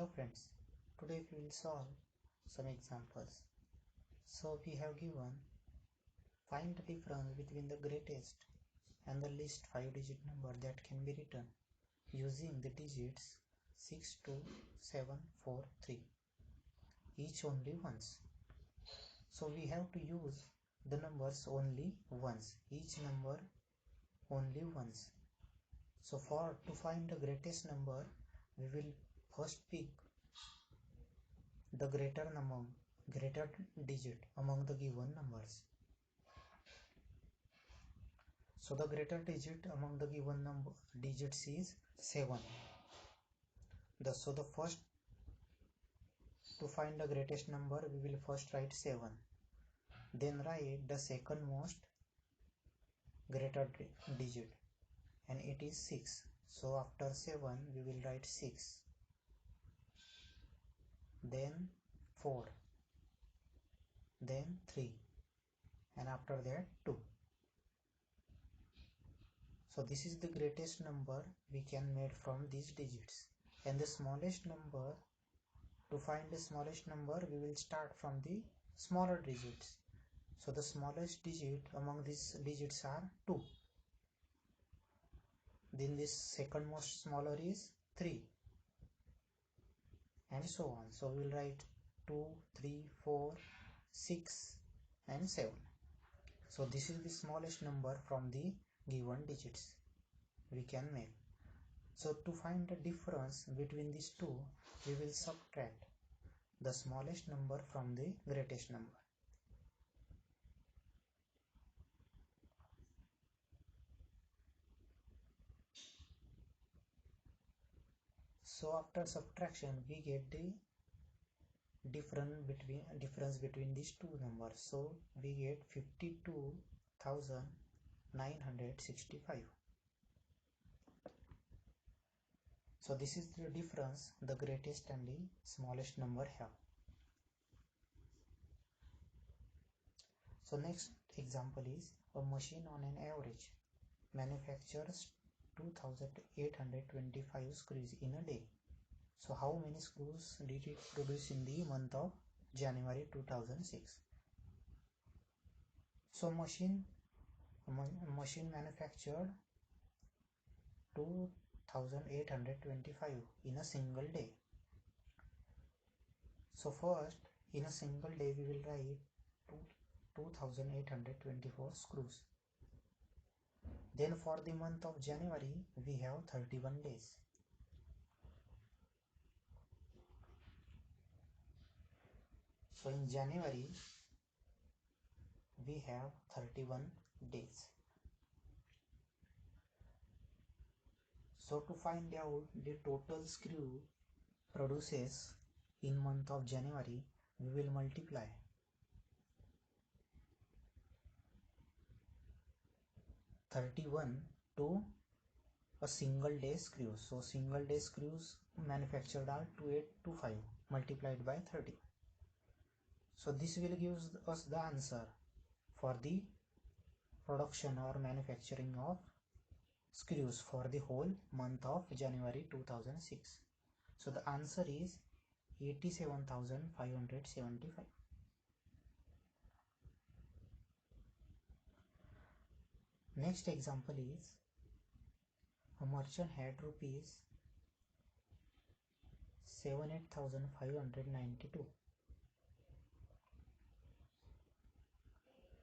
Hello friends, today we will solve some examples. So we have given find the difference between the greatest and the least 5-digit number that can be written using the digits 62743, each only once. So we have to use the numbers only once, each number only once. So to find the greatest number, we will first pick the greater digit among the given numbers. So the greater digit among the given digits is 7. So the first, to find the greatest number, we will first write 7. Then write the second most greater digit, and it is 6. So after 7 we will write 6. Then 4. Then 3. And after that 2. So this is the greatest number we can make from these digits. And the smallest number, to find the smallest number, we will start from the smaller digits. So the smallest digit among these digits are 2. Then this second most smaller is 3. And so on. So we will write 2, 3, 4, 6 and 7. So this is the smallest number from the given digits we can make. So to find the difference between these two, we will subtract the smallest number from the greatest number. So after subtraction, we get the difference between these two numbers. So we get 52,965. So this is the difference the greatest and the smallest number have. So next example is a machine on an average manufactures 2,825 screws in a day. So how many screws did it produce in the month of January 2006? So machine manufactured 2,825 in a single day. So first, in a single day we will write 2,824 screws. Then for the month of January we have 31 days. So in January we have 31 days. So to find out the total screw produces in month of January, we will multiply 31 to a single day screws. So single day screws manufactured are 2825 multiplied by 30. So this will give us the answer for the production or manufacturing of screws for the whole month of January 2006. So the answer is 87,575. Next example is a merchant had rupees 78,592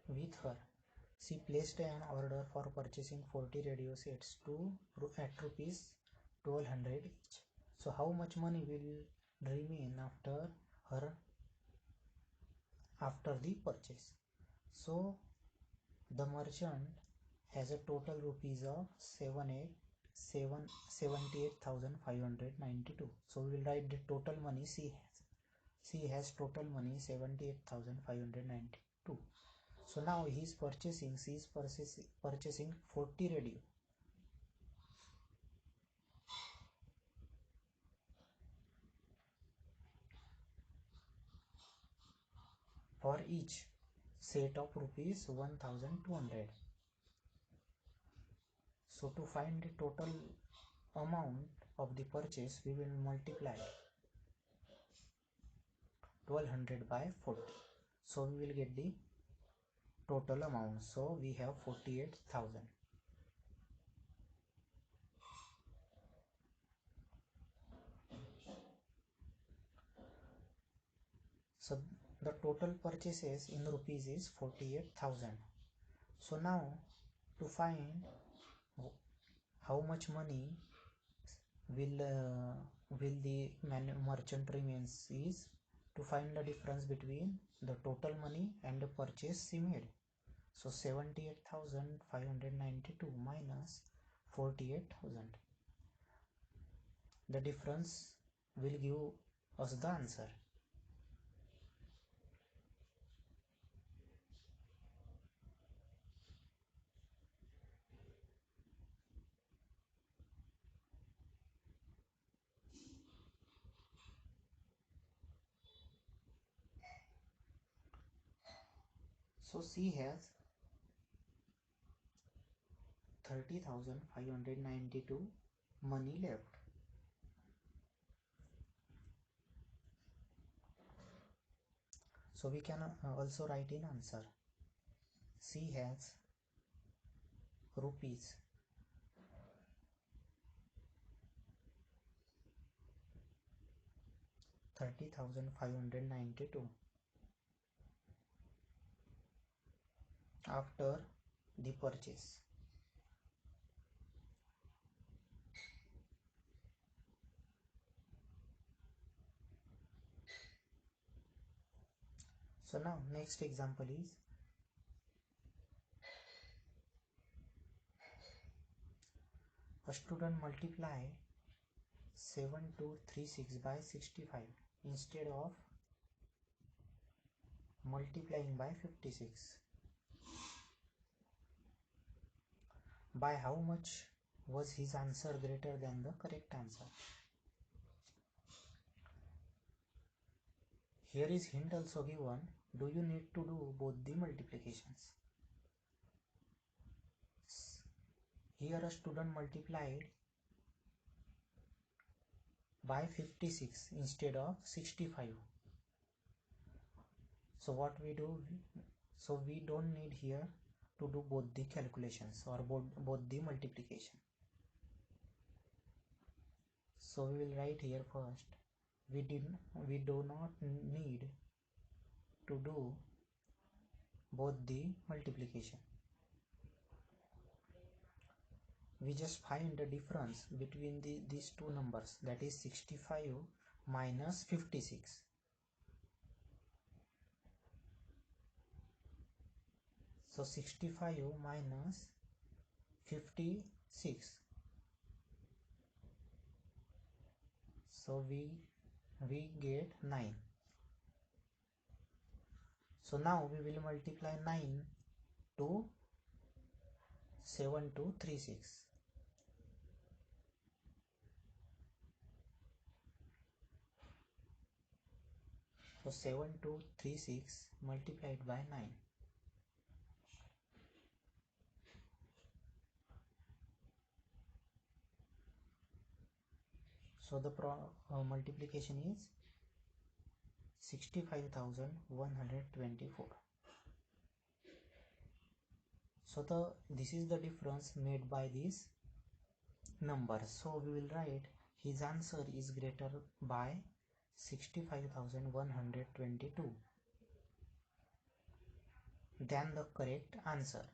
with her. She placed an order for purchasing 40 radio sets at rupees 1200 each. So how much money will remain after the purchase? So the merchant has a total rupees of 78,592. So we will write the total money she has. She has total money 78,592. So now she is purchasing 40 radio. For each set of rupees 1,200. So to find the total amount of the purchase, we will multiply 1200 by 40. So we will get the total amount. So we have 48,000. So the total purchases in rupees is 48,000. So now to find how much money will the merchant remains is to find the difference between the total money and the purchase he made. So 78,592 minus 48,000. The difference will give us the answer. So C has 30,592 money left. So we can also write in answer. C has rupees 30,592 after the purchase. So now next example is a student multiply 7236 by 65 instead of multiplying by 56. By how much was his answer greater than the correct answer? Here is hint also given. Do you need to do both the multiplications? Here a student multiplied by 56 instead of 65. So what we do? So we don't need here to do both the calculations or both the multiplication. So we will write here first. We do not need to do both the multiplication. We just find the difference between these two numbers, that is 65 minus 56. So 65 minus 56. So we get 9. So now we will multiply 9 to 7236. So 7236 multiplied by 9. So the multiplication is 65,124. So this is the difference made by these numbers. So we will write his answer is greater by 65,122 than the correct answer.